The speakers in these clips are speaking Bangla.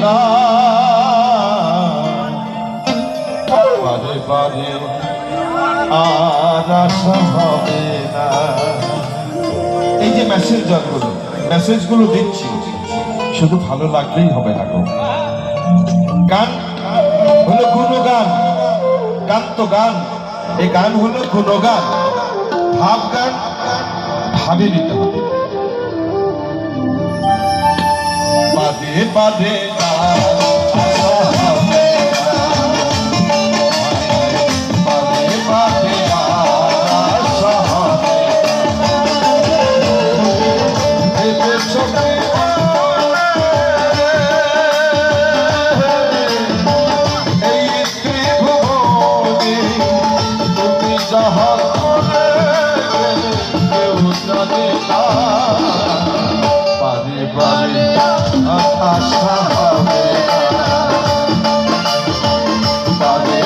গান বারে বারে আর আশা হবে না। এই যে মেসেজগুলো দিচ্ছি, শুধু ভালো লাগলেই হবে না গো। গান হলো গুণগান, গান তো গান, এই গান হলো গুণগান, ভাব গান ভাবে নিতে হবে। বাদে বাদে আশা হবে বাদে বাদে আশা হবে বাদে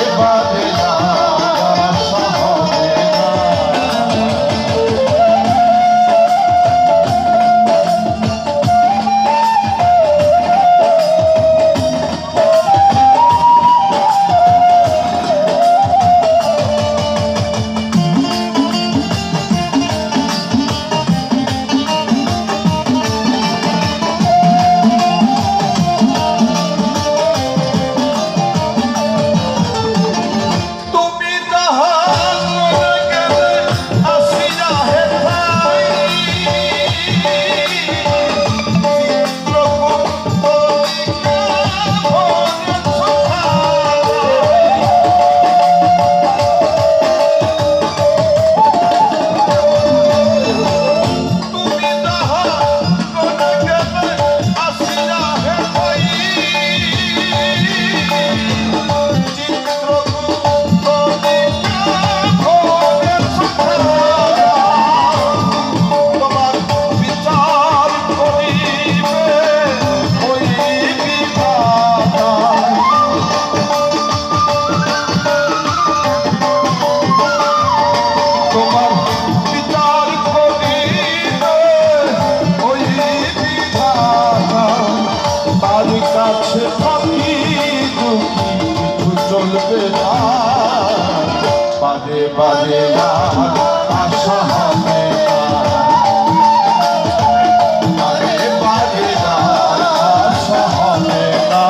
বাদে আশা হবে বাদে বাদে আশা হবে না।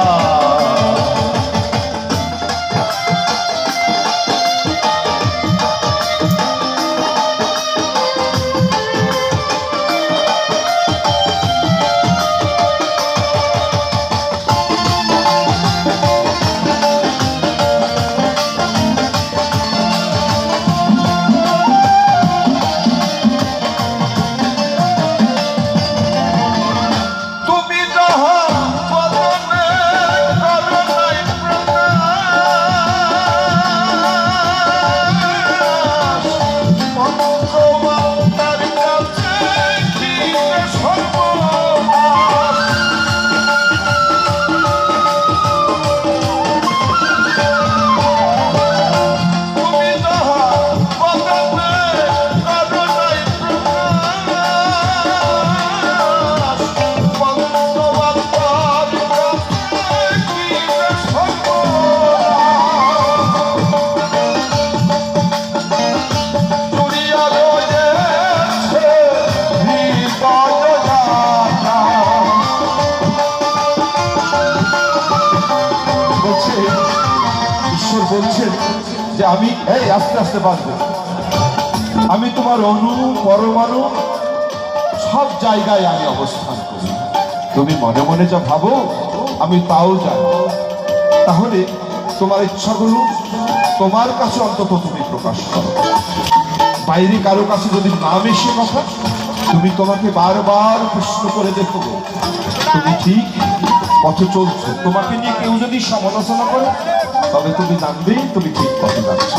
বলছেন যে আমি এই আস্তে আস্তে বাঁচবো, আমি তোমার অণু পরমাণু সব জায়গায় আমি অবস্থান করি, তুমি মনে মনে যা ভাবো আমি তাও জানি। তাহলে তোমার ইচ্ছাগুলো তোমার কাছে অন্তত তুমি প্রকাশ করো, বাইরে কারো কাছে যদি না মিশে কথা, তুমি তোমাকে বারবার প্রশ্ন করে দেখো তুমি ঠিক পথে চলছো। তোমাকে নিয়ে কেউ যদি সমালোচনা করে তবে তুমি জানবে তুমি ঠিক পথে যাচ্ছ।